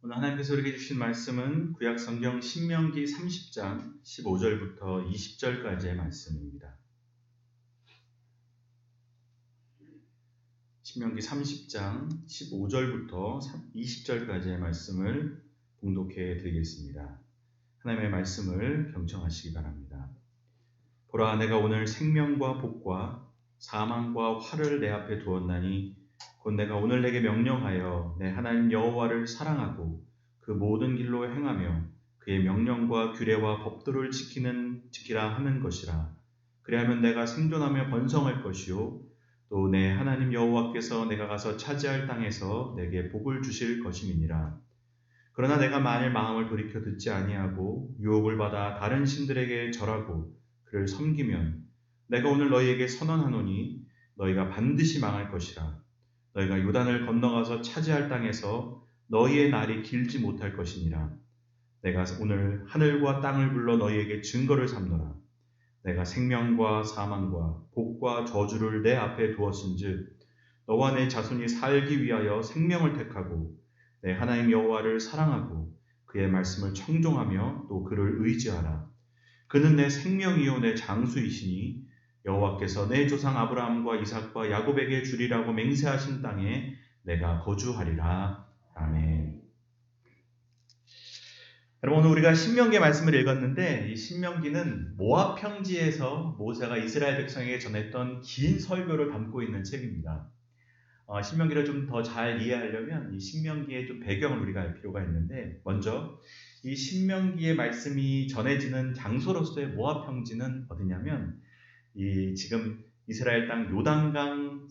오늘 하나님께서 우리에게 주신 말씀은 구약성경 신명기 30장 15절부터 20절까지의 말씀입니다. 신명기 30장 15절부터 20절까지의 말씀을 봉독해 드리겠습니다. 하나님의 말씀을 경청하시기 바랍니다. 보라, 내가 오늘 생명과 복과 사망과 화를 내 앞에 두었나니 곧 내가 오늘 내게 명령하여 내 하나님 여호와를 사랑하고 그 모든 길로 행하며 그의 명령과 규례와 법도를 지키라 하는 것이라. 그리하면 내가 생존하며 번성할 것이요 또 내 하나님 여호와께서 내가 가서 차지할 땅에서 내게 복을 주실 것임이니라. 그러나 내가 만일 마음을 돌이켜 듣지 아니하고 유혹을 받아 다른 신들에게 절하고 그를 섬기면 내가 오늘 너희에게 선언하노니 너희가 반드시 망할 것이라. 너희가 요단을 건너가서 차지할 땅에서 너희의 날이 길지 못할 것이니라. 내가 오늘 하늘과 땅을 불러 너희에게 증거를 삼노라. 내가 생명과 사망과 복과 저주를 내 앞에 두었은즉 너와 내 자손이 살기 위하여 생명을 택하고 내 하나님 여호와를 사랑하고 그의 말씀을 청종하며 또 그를 의지하라. 그는 내 생명이요 내 장수이시니 여호와께서 내 조상 아브라함과 이삭과 야곱에게 주리라고 맹세하신 땅에 내가 거주하리라. 아멘. 여러분, 오늘 우리가 신명기의 말씀을 읽었는데 이 신명기는 모압 평지에서 모세가 이스라엘 백성에게 전했던 긴 설교를 담고 있는 책입니다. 신명기를 좀 더 잘 이해하려면 이 신명기의 좀 배경을 우리가 알 필요가 있는데, 먼저 이 신명기의 말씀이 전해지는 장소로서의 모압 평지는 어디냐면 이 지금 이스라엘 땅 요단강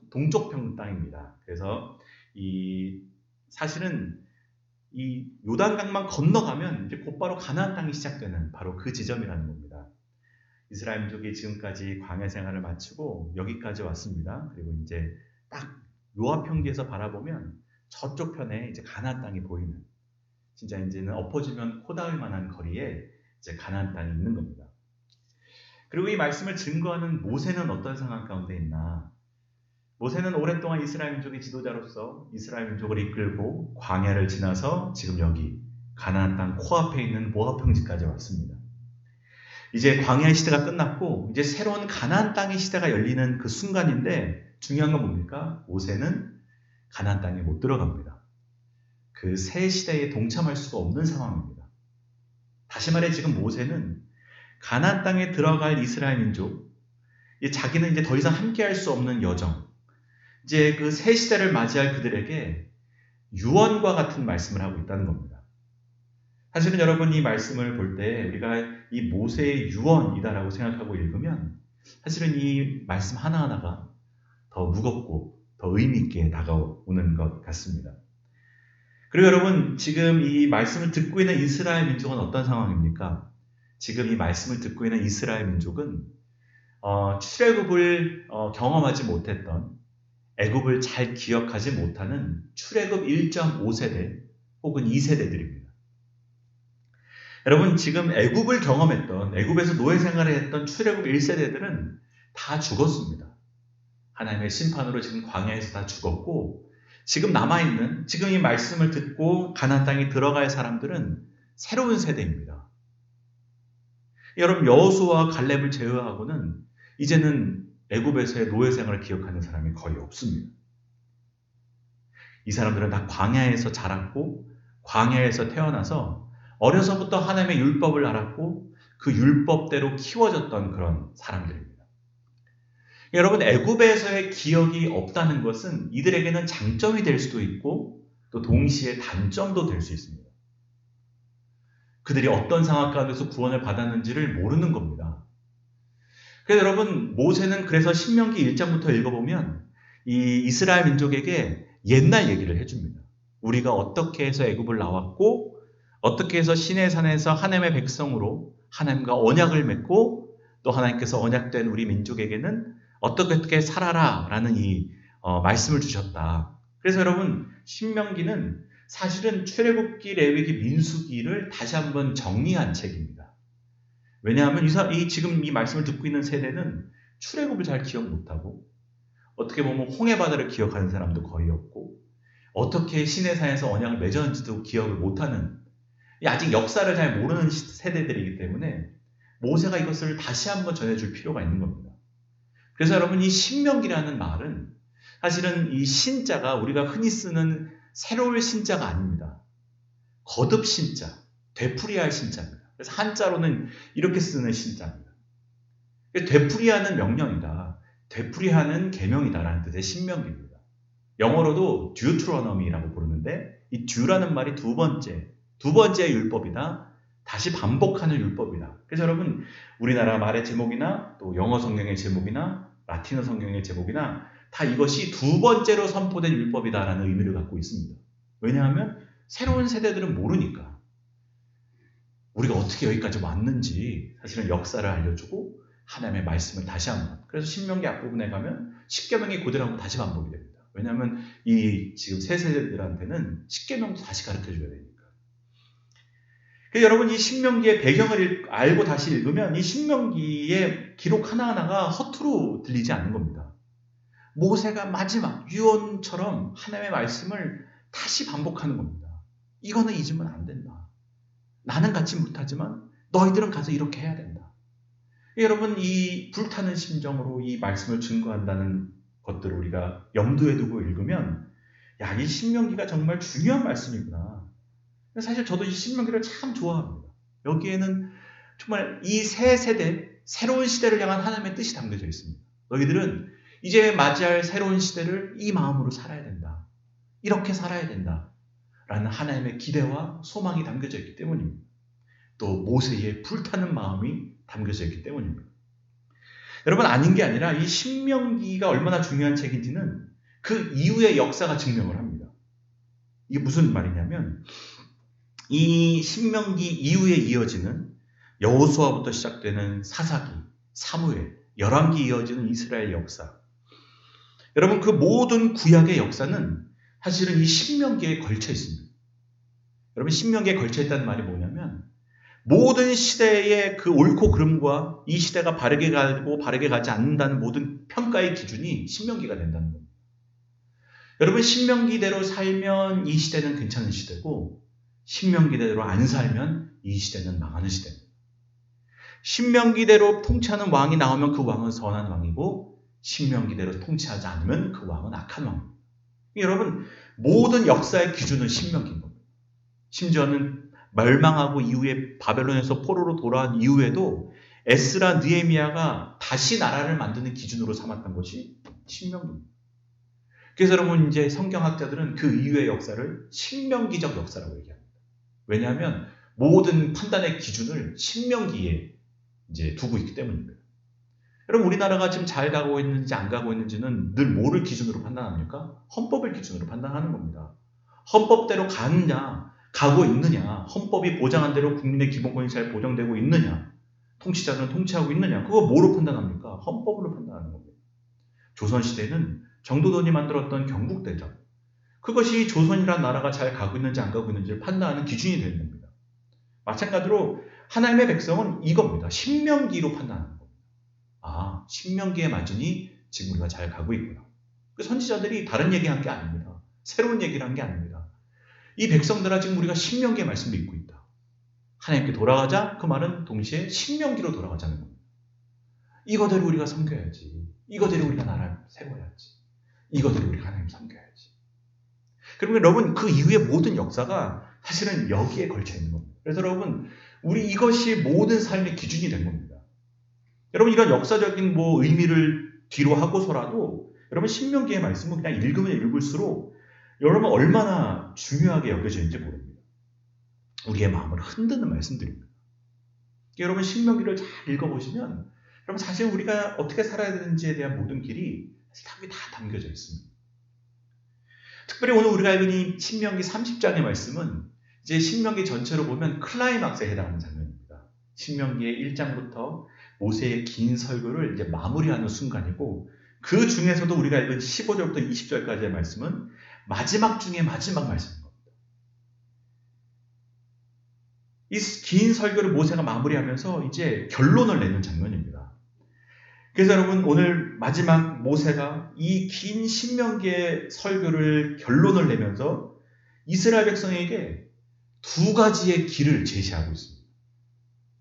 동쪽 편 땅입니다. 그래서 사실은 이 요단강만 건너가면 이제 곧바로 가나안 땅이 시작되는 바로 그 지점이라는 겁니다. 이스라엘 민족이 지금까지 광야 생활을 마치고 여기까지 왔습니다. 그리고 이제 딱 모압 평지에서 바라보면 저쪽 편에 이제 가나안 땅이 보이는, 진짜 이제는 엎어지면 코 닿을 만한 거리에 이제 가나안 땅이 있는 겁니다. 그리고 이 말씀을 증거하는 모세는 어떤 상황 가운데 있나? 모세는 오랫동안 이스라엘 민족의 지도자로서 이스라엘 민족을 이끌고 광야를 지나서 지금 여기 가나안 땅 코앞에 있는 모압 평지까지 왔습니다. 이제 광야의 시대가 끝났고 이제 새로운 가나안 땅의 시대가 열리는 그 순간인데, 중요한 건 뭡니까? 모세는 가나안 땅에 못 들어갑니다. 그 새 시대에 동참할 수가 없는 상황입니다. 다시 말해 지금 모세는 가나안 땅에 들어갈 이스라엘 민족, 자기는 이제 더 이상 함께할 수 없는 여정, 이제 그 새 시대를 맞이할 그들에게 유언과 같은 말씀을 하고 있다는 겁니다. 사실은 여러분, 이 말씀을 볼 때 우리가 이 모세의 유언이다라고 생각하고 읽으면 사실은 이 말씀 하나하나가 더 무겁고 더 의미 있게 다가오는 것 같습니다. 그리고 여러분, 지금 이 말씀을 듣고 있는 이스라엘 민족은 어떤 상황입니까? 지금 이 말씀을 듣고 있는 이스라엘 민족은 출애굽을 경험하지 못했던, 애굽을 잘 기억하지 못하는 출애굽 1.5세대 혹은 2세대들입니다. 여러분, 지금 애굽을 경험했던, 애굽에서 노예 생활을 했던 출애굽 1세대들은 다 죽었습니다. 하나님의 심판으로 지금 광야에서 다 죽었고, 지금 남아있는, 지금 이 말씀을 듣고 가나안 땅에 들어갈 사람들은 새로운 세대입니다. 여러분, 여호수아와 갈렙을 제외하고는 이제는 애굽에서의 노예 생활을 기억하는 사람이 거의 없습니다. 이 사람들은 다 광야에서 자랐고 광야에서 태어나서 어려서부터 하나님의 율법을 알았고 그 율법대로 키워졌던 그런 사람들입니다. 여러분, 애굽에서의 기억이 없다는 것은 이들에게는 장점이 될 수도 있고 또 동시에 단점도 될 수 있습니다. 그들이 어떤 상황 가운데서 구원을 받았는지를 모르는 겁니다. 그래서 여러분, 모세는 그래서 신명기 1장부터 읽어보면 이 이스라엘 민족에게 옛날 얘기를 해줍니다. 우리가 어떻게 해서 애굽을 나왔고 어떻게 해서 시내산에서 하나님의 백성으로 하나님과 언약을 맺고 또 하나님께서 언약된 우리 민족에게는 어떻게 살아라 라는 이 말씀을 주셨다. 그래서 여러분, 신명기는 사실은 출애굽기, 레위기, 민수기를 다시 한번 정리한 책입니다. 왜냐하면 지금 이 말씀을 듣고 있는 세대는 출애굽을 잘 기억 못하고 어떻게 보면 홍해 바다를 기억하는 사람도 거의 없고 어떻게 시내산에서 언약을 맺었는지도 기억을 못하는, 아직 역사를 잘 모르는 세대들이기 때문에 모세가 이것을 다시 한번 전해줄 필요가 있는 겁니다. 그래서 여러분, 이 신명기라는 말은 사실은 이 신자가 우리가 흔히 쓰는 새로울 신자가 아닙니다. 거듭 신자, 되풀이할 신자입니다. 그래서 한자로는 이렇게 쓰는 신자입니다. 되풀이하는 명령이다, 되풀이하는 계명이다라는 뜻의 신명기입니다. 영어로도 듀트로노미라고 부르는데, 이 듀라는 말이 두 번째 율법이다, 다시 반복하는 율법이다. 그래서 여러분, 우리나라 말의 제목이나 또 영어 성경의 제목이나 라틴어 성경의 제목이나 다 이것이 두 번째로 선포된 율법이다라는 의미를 갖고 있습니다. 왜냐하면 새로운 세대들은 모르니까. 우리가 어떻게 여기까지 왔는지 사실은 역사를 알려주고 하나님의 말씀을 다시 한번. 그래서 신명기 앞부분에 가면 십계명이 그대로 다시 반복이 됩니다. 왜냐하면 이 지금 새 세대들한테는 십계명도 다시 가르쳐줘야 되니까. 여러분, 이 신명기의 배경을 알고 다시 읽으면 이 신명기의 기록 하나하나가 허투루 들리지 않는 겁니다. 모세가 마지막 유언처럼 하나님의 말씀을 다시 반복하는 겁니다. 이거는 잊으면 안 된다. 나는 갖지 못하지만 너희들은 가서 이렇게 해야 된다. 여러분, 이 불타는 심정으로 이 말씀을 증거한다는 것들을 우리가 염두에 두고 읽으면, 이 신명기가 정말 중요한 말씀이구나. 사실 저도 이 신명기를 참 좋아합니다. 여기에는 정말 이 새 세대, 새로운 시대를 향한 하나님의 뜻이 담겨져 있습니다. 너희들은 이제 맞이할 새로운 시대를 이 마음으로 살아야 된다. 이렇게 살아야 된다. 라는 하나님의 기대와 소망이 담겨져 있기 때문입니다. 또 모세의 불타는 마음이 담겨져 있기 때문입니다. 여러분, 아닌 게 아니라 이 신명기가 얼마나 중요한 책인지는 그 이후의 역사가 증명을 합니다. 이게 무슨 말이냐면, 이 신명기 이후에 이어지는 여호수아부터 시작되는 사사기, 사무엘, 열왕기 이어지는 이스라엘 역사. 여러분, 그 모든 구약의 역사는 사실은 이 신명기에 걸쳐 있습니다. 여러분, 신명기에 걸쳐 있다는 말이 뭐냐면, 모든 시대의 그 옳고 그름과 이 시대가 바르게 가고 바르게 가지 않는다는 모든 평가의 기준이 신명기가 된다는 겁니다. 여러분, 신명기대로 살면 이 시대는 괜찮은 시대고, 신명기대로 안 살면 이 시대는 망하는 시대입니다. 신명기대로 통치하는 왕이 나오면 그 왕은 선한 왕이고, 신명기대로 통치하지 않으면 그 왕은 악한 왕입니다. 여러분, 모든 역사의 기준은 신명기인 겁니다. 심지어는 멸망하고 이후에 바벨론에서 포로로 돌아온 이후에도 에스라, 느헤미야가 다시 나라를 만드는 기준으로 삼았던 것이 신명기입니다. 그래서 여러분, 이제 성경학자들은 그 이후의 역사를 신명기적 역사라고 얘기합니다. 왜냐하면 모든 판단의 기준을 신명기에 이제 두고 있기 때문입니다. 여러분, 우리나라가 지금 잘 가고 있는지 안 가고 있는지는 늘 뭐를 기준으로 판단합니까? 헌법을 기준으로 판단하는 겁니다. 헌법대로 가느냐, 가고 있느냐, 헌법이 보장한 대로 국민의 기본권이 잘 보장되고 있느냐, 통치자는 통치하고 있느냐, 그거 뭐로 판단합니까? 헌법으로 판단하는 겁니다. 조선시대는 정도돈이 만들었던 경국대전, 그것이 조선이라는 나라가 잘 가고 있는지 안 가고 있는지를 판단하는 기준이 되는 겁니다. 마찬가지로 하나님의 백성은 이겁니다. 신명기로 판단하는 겁니다. 아, 신명기에 맞으니 지금 우리가 잘 가고 있구나. 그 선지자들이 다른 얘기한 게 아닙니다. 새로운 얘기를 한 게 아닙니다. 이 백성들아, 지금 우리가 신명기의 말씀을 믿고 있다. 하나님께 돌아가자, 그 말은 동시에 신명기로 돌아가자는 겁니다. 이거대로 우리가 섬겨야지. 이거대로 우리가 나라를 세워야지. 이거대로 우리가 하나님 섬겨야지. 그러면 여러분, 그 이후의 모든 역사가 사실은 여기에 걸쳐 있는 겁니다. 그래서 여러분, 우리 이것이 모든 삶의 기준이 된 겁니다. 여러분, 이런 역사적인 의미를 뒤로 하고서라도 여러분, 신명기의 말씀은 그냥 읽으면 읽을수록 여러분 얼마나 중요하게 여겨져 있는지 모릅니다. 우리의 마음을 흔드는 말씀들입니다. 여러분, 신명기를 잘 읽어보시면 여러분, 사실 우리가 어떻게 살아야 되는지에 대한 모든 길이 사실 답이 다 담겨져 있습니다. 특별히 오늘 우리가 읽은 이 신명기 30장의 말씀은 이제 신명기 전체로 보면 클라이막스에 해당하는 장면입니다. 신명기의 1장부터 모세의 긴 설교를 이제 마무리하는 순간이고, 그 중에서도 우리가 읽은 15절부터 20절까지의 말씀은 마지막 중에 마지막 말씀인 겁니다. 이 긴 설교를 모세가 마무리하면서 이제 결론을 내는 장면입니다. 그래서 여러분 오늘 마지막 모세가 이 긴 신명기의 설교를 결론을 내면서 이스라엘 백성에게 두 가지의 길을 제시하고 있습니다.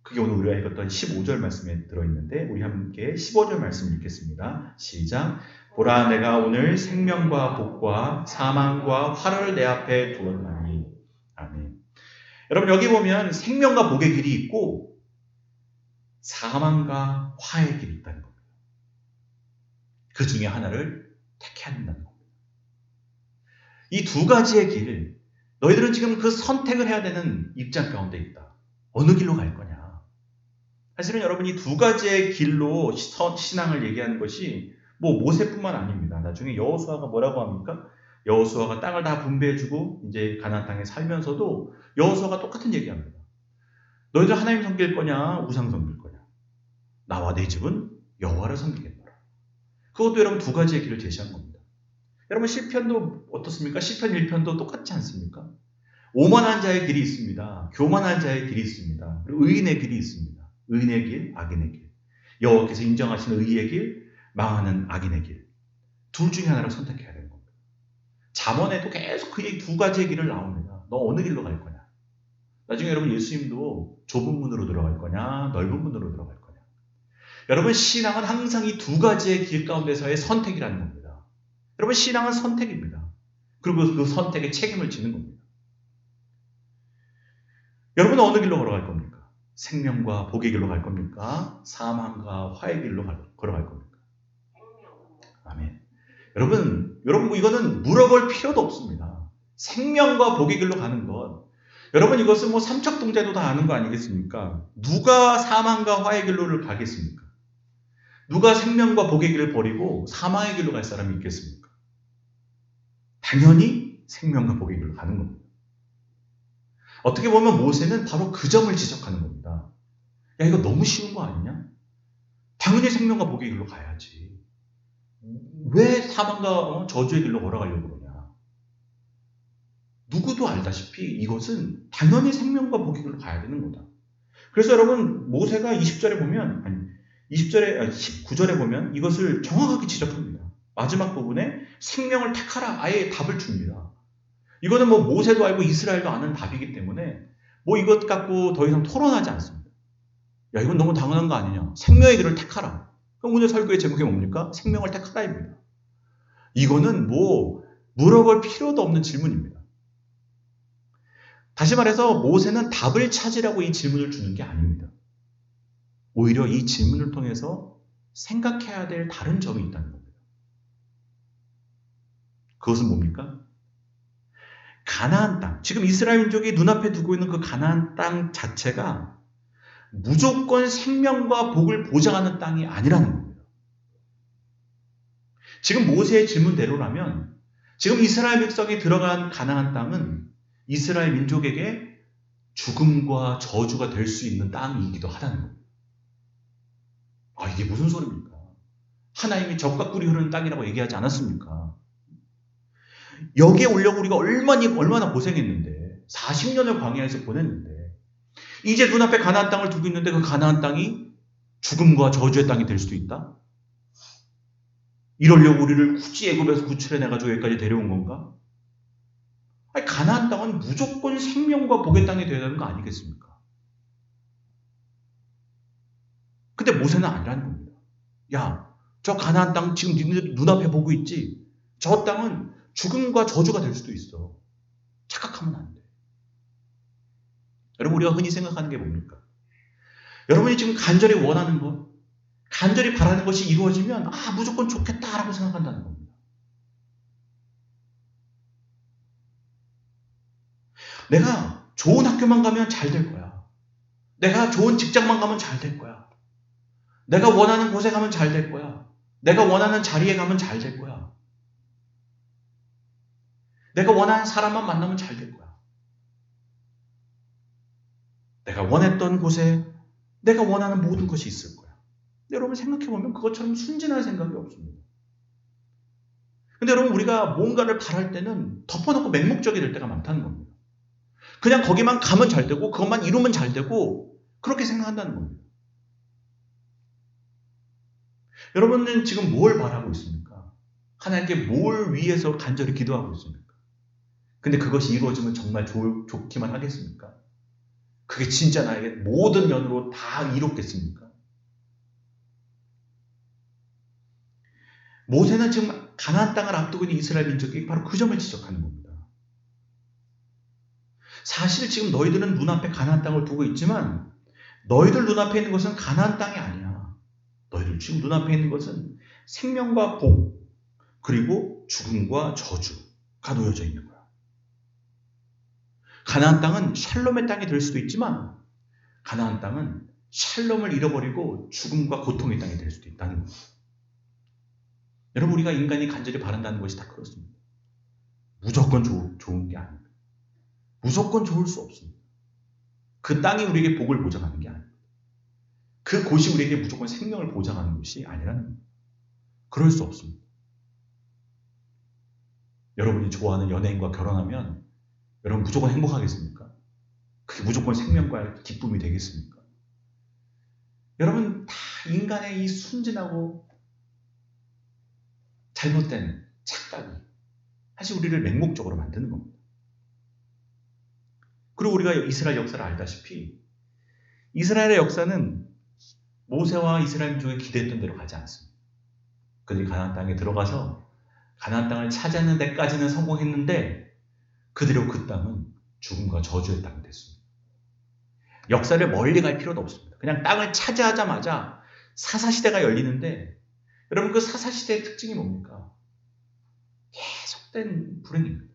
그게 오늘 우리가 읽었던 15절 말씀에 들어있는데 우리 함께 15절 말씀 읽겠습니다. 시작. 보라 내가 오늘 생명과 복과 사망과 화를 내 앞에 두었나니. 아멘. 여러분 여기 보면 생명과 복의 길이 있고 사망과 화의 길이 있다는 겁니다. 그 중에 하나를 택해야 한다는 겁니다. 이 두 가지의 길, 너희들은 지금 그 선택을 해야 되는 입장 가운데 있다. 어느 길로 갈 거냐? 사실은 여러분 이 두 가지의 길로 신앙을 얘기하는 것이 뭐 모세뿐만 아닙니다. 나중에 여호수아가 뭐라고 합니까? 여호수아가 땅을 다 분배해주고 이제 가나안 땅에 살면서도 여호수아가 똑같은 얘기합니다. 너희들 하나님 섬길 거냐 우상 섬길 거냐? 나와 내 집은 여호와를 섬기겠노라. 그것도 여러분 두 가지의 길을 제시한 겁니다. 여러분 시편도 어떻습니까? 시편 1편도 똑같지 않습니까? 오만한 자의 길이 있습니다. 교만한 자의 길이 있습니다. 그리고 의인의 길이 있습니다. 의인의 길, 악인의 길. 여호와께서 인정하시는 의의 길, 망하는 악인의 길. 둘 중에 하나를 선택해야 되는 겁니다. 잠언에도 계속 그 두 가지의 길을 나옵니다. 너 어느 길로 갈 거냐? 나중에 여러분 예수님도 좁은 문으로 들어갈 거냐? 넓은 문으로 들어갈 거냐? 여러분 신앙은 항상 이 두 가지의 길 가운데서의 선택이라는 겁니다. 여러분 신앙은 선택입니다. 그리고 그 선택에 책임을 지는 겁니다. 여러분은 어느 길로 걸어갈 겁니까? 생명과 복의 길로 갈 겁니까? 사망과 화의 길로 걸어갈 겁니까? 아멘. 여러분 뭐 이거는 물어볼 필요도 없습니다. 생명과 복의 길로 가는 것. 여러분 이것은 뭐 삼척동자도 다 아는 거 아니겠습니까? 누가 사망과 화의 길로를 가겠습니까? 누가 생명과 복의 길을 버리고 사망의 길로 갈 사람이 있겠습니까? 당연히 생명과 복의 길로 가는 겁니다. 어떻게 보면 모세는 바로 그 점을 지적하는 겁니다. 야, 이거 너무 쉬운 거 아니냐? 당연히 생명과 복의 길로 가야지. 왜 사망과 저주의 길로 걸어가려고 그러냐? 누구도 알다시피 이것은 당연히 생명과 복의 길로 가야 되는 거다. 그래서 여러분 모세가 20절에 보면 19절에 보면 이것을 정확하게 지적합니다. 마지막 부분에 생명을 택하라 아예 답을 줍니다. 이거는 뭐 모세도 알고 이스라엘도 아는 답이기 때문에 뭐 이것 갖고 더 이상 토론하지 않습니다. 야, 이건 너무 당연한 거 아니냐? 생명의 길을 택하라. 그럼 오늘 설교의 제목이 뭡니까? 생명을 택하라입니다. 이거는 뭐 물어볼 필요도 없는 질문입니다. 다시 말해서 모세는 답을 찾으라고 이 질문을 주는 게 아닙니다. 오히려 이 질문을 통해서 생각해야 될 다른 점이 있다는 겁니다. 그것은 뭡니까? 가나안 땅, 지금 이스라엘 민족이 눈앞에 두고 있는 그 가나안 땅 자체가 무조건 생명과 복을 보장하는 땅이 아니라는 겁니다. 지금 모세의 질문대로라면 지금 이스라엘 백성이 들어간 가나안 땅은 이스라엘 민족에게 죽음과 저주가 될 수 있는 땅이기도 하다는 겁니다. 아, 이게 무슨 소리입니까? 하나님이 적과 꿀이 흐르는 땅이라고 얘기하지 않았습니까? 여기에 오려고 우리가 얼마나 고생했는데 40년을 광야에서 보냈는데 이제 눈앞에 가나안 땅을 두고 있는데 그 가나안 땅이 죽음과 저주의 땅이 될 수도 있다? 이러려고 우리를 굳이 애굽에서 구출해내가지고 여기까지 데려온 건가? 아니, 가나안 땅은 무조건 생명과 복의 땅이 되어야 되는 거 아니겠습니까? 근데 모세는 아니라는 겁니다. 야, 저 가나안 땅 지금 니네들 눈앞에 보고 있지? 저 땅은 죽음과 저주가 될 수도 있어. 착각하면 안 돼. 여러분 우리가 흔히 생각하는 게 뭡니까? 여러분이 지금 간절히 원하는 것, 간절히 바라는 것이 이루어지면 무조건 좋겠다라고 생각한다는 겁니다. 내가 좋은 학교만 가면 잘 될 거야. 내가 좋은 직장만 가면 잘 될 거야. 내가 원하는 곳에 가면 잘 될 거야. 내가 원하는 자리에 가면 잘 될 거야. 내가 원하는 사람만 만나면 잘 될 거야. 내가 원했던 곳에 내가 원하는 모든 것이 있을 거야. 근데 여러분 생각해보면 그것처럼 순진할 생각이 없습니다. 근데 여러분 우리가 뭔가를 바랄 때는 덮어놓고 맹목적이 될 때가 많다는 겁니다. 그냥 거기만 가면 잘 되고 그것만 이루면 잘 되고 그렇게 생각한다는 겁니다. 여러분은 지금 뭘 바라고 있습니까? 하나님께 뭘 위해서 간절히 기도하고 있습니까? 근데 그것이 이루어지면 정말 좋기만 하겠습니까? 그게 진짜 나에게 모든 면으로 다 이롭겠습니까? 모세는 지금 가나안 땅을 앞두고 있는 이스라엘 민족이 바로 그 점을 지적하는 겁니다. 사실 지금 너희들은 눈앞에 가나안 땅을 두고 있지만 너희들 눈앞에 있는 것은 가나안 땅이 아니야. 너희들 지금 눈앞에 있는 것은 생명과 복, 그리고 죽음과 저주가 놓여져 있는 거야. 가나안 땅은 샬롬의 땅이 될 수도 있지만 가나안 땅은 샬롬을 잃어버리고 죽음과 고통의 땅이 될 수도 있다는 거예요. 여러분, 우리가 인간이 간절히 바란다는 것이 다 그렇습니다. 무조건 좋은 게 아닙니다. 무조건 좋을 수 없습니다. 그 땅이 우리에게 복을 보장하는 게 아닙니다. 그 곳이 우리에게 무조건 생명을 보장하는 것이 아니라는 겁니다. 그럴 수 없습니다. 여러분이 좋아하는 연예인과 결혼하면 여러분 무조건 행복하겠습니까? 그게 무조건 생명과 기쁨이 되겠습니까? 여러분, 다 인간의 이 순진하고 잘못된 착각이 사실 우리를 맹목적으로 만드는 겁니다. 그리고 우리가 이스라엘 역사를 알다시피 이스라엘의 역사는 모세와 이스라엘 민족이 기대했던 대로 가지 않습니다. 그들이 가나안 땅에 들어가서 가나안 땅을 차지하는 데까지는 성공했는데 그대로 그 땅은 죽음과 저주의 땅이 됐습니다. 역사를 멀리 갈 필요도 없습니다. 그냥 땅을 차지하자마자 사사시대가 열리는데 여러분, 그 사사시대의 특징이 뭡니까? 계속된 불행입니다.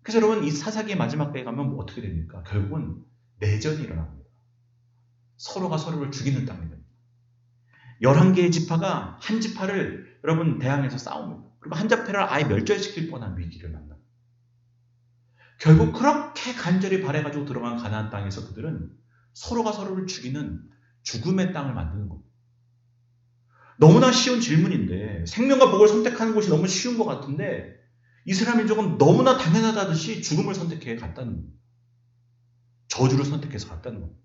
그래서 여러분, 이 사사기의 마지막 때에 가면 뭐 어떻게 됩니까? 결국은 내전이 일어납니다. 서로가 서로를 죽이는 땅이 됩니다. 11개의 지파가 한 지파를 여러분 대항해서 싸웁니다. 그리고 한 지파를 아예 멸절시킬 뻔한 위기를 만납니다. 결국 그렇게 간절히 바래가지고 들어간 가나안 땅에서 그들은 서로가 서로를 죽이는 죽음의 땅을 만드는 겁니다. 너무나 쉬운 질문인데 생명과 복을 선택하는 것이 너무 쉬운 것 같은데 이스라엘 민족은 너무나 당연하다듯이 죽음을 선택해 갔다는 겁니다. 저주를 선택해서 갔다는 겁니다.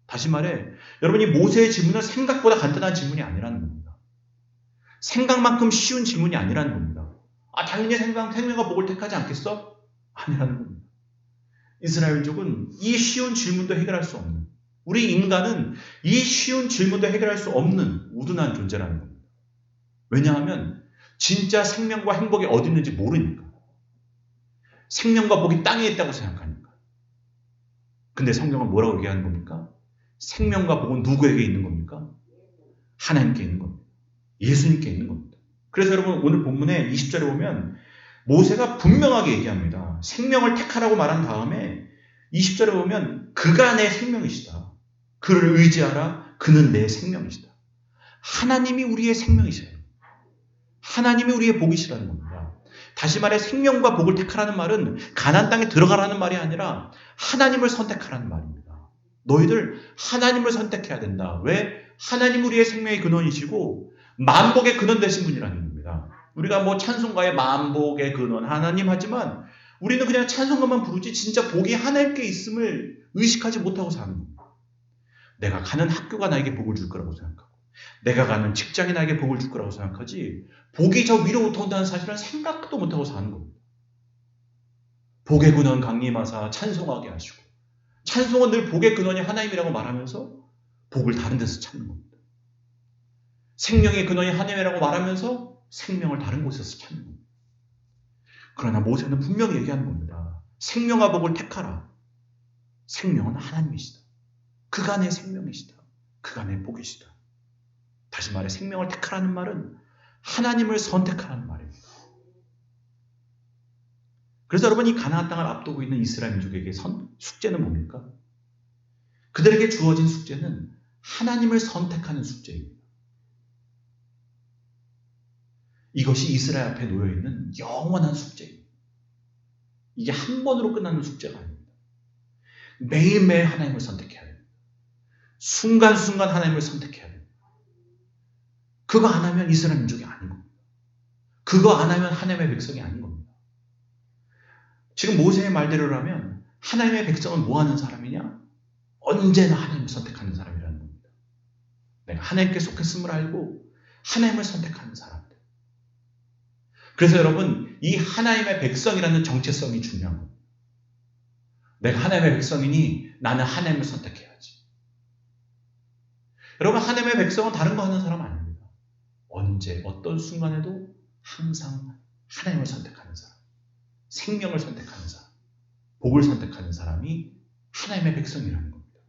다시 말해 여러분이 모세의 질문은 생각보다 간단한 질문이 아니라는 겁니다. 생각만큼 쉬운 질문이 아니라는 겁니다. 당연히 생명과 복을 택하지 않겠어? 아니라는 겁니다. 이스라엘 민족은 이 쉬운 질문도 해결할 수 없는, 우리 인간은 이 쉬운 질문도 해결할 수 없는 우둔한 존재라는 겁니다. 왜냐하면 진짜 생명과 행복이 어디 있는지 모르니까. 생명과 복이 땅에 있다고 생각하니까. 근데 성경은 뭐라고 얘기하는 겁니까? 생명과 복은 누구에게 있는 겁니까? 하나님께 있는 겁니다. 예수님께 있는 겁니다. 그래서 여러분 오늘 본문에 20절에 보면 모세가 분명하게 얘기합니다. 생명을 택하라고 말한 다음에 20절에 보면 그가 내 생명이시다. 그를 의지하라. 그는 내 생명이시다. 하나님이 우리의 생명이세요. 하나님이 우리의 복이시라는 겁니다. 다시 말해 생명과 복을 택하라는 말은 가나안 땅에 들어가라는 말이 아니라 하나님을 선택하라는 말입니다. 너희들 하나님을 선택해야 된다. 왜? 하나님 우리의 생명의 근원이시고 만복의 근원 되신 분이라는 겁니다. 우리가 뭐 찬송가의 만복의 근원 하나님 하지만 우리는 그냥 찬송가만 부르지 진짜 복이 하나님께 있음을 의식하지 못하고 사는 겁니다. 내가 가는 학교가 나에게 복을 줄 거라고 생각하고 내가 가는 직장이 나에게 복을 줄 거라고 생각하지 복이 저 위로부터 온다는 사실은 생각도 못하고 사는 겁니다. 복의 근원 강림하사 찬송하게 하시고 찬송은 늘 복의 근원이 하나님이라고 말하면서 복을 다른 데서 찾는 겁니다. 생명의 근원이 하나님이라고 말하면서 생명을 다른 곳에서 찾는 겁니다. 그러나 모세는 분명히 얘기하는 겁니다. 생명과 복을 택하라. 생명은 하나님이시다. 그가 내 생명이시다. 그가 내 복이시다. 다시 말해 생명을 택하라는 말은 하나님을 선택하라는 말입니다. 그래서 여러분 이 가나안 땅을 앞두고 있는 이스라엘 민족에게 숙제는 뭡니까? 그들에게 주어진 숙제는 하나님을 선택하는 숙제입니다. 이것이 이스라엘 앞에 놓여있는 영원한 숙제입니다. 이게 한 번으로 끝나는 숙제가 아닙니다. 매일매일 하나님을 선택해야 됩니다. 순간순간 하나님을 선택해야 됩니다. 그거 안 하면 이스라엘 민족이 아닌 겁니다. 그거 안 하면 하나님의 백성이 아닌 겁니다. 지금 모세의 말대로라면 하나님의 백성은 뭐 하는 사람이냐? 언제나 하나님을 선택하는 사람이라는 겁니다. 내가 하나님께 속했음을 알고 하나님을 선택하는 사람들. 그래서 여러분, 이 하나님의 백성이라는 정체성이 중요한 겁니다. 내가 하나님의 백성이니 나는 하나님을 선택해야지. 여러분, 하나님의 백성은 다른 거 하는 사람 아닙니다. 언제 어떤 순간에도 항상 하나님을 선택하는 사람, 생명을 선택하는 사람, 복을 선택하는 사람이 하나님의 백성이라는 겁니다.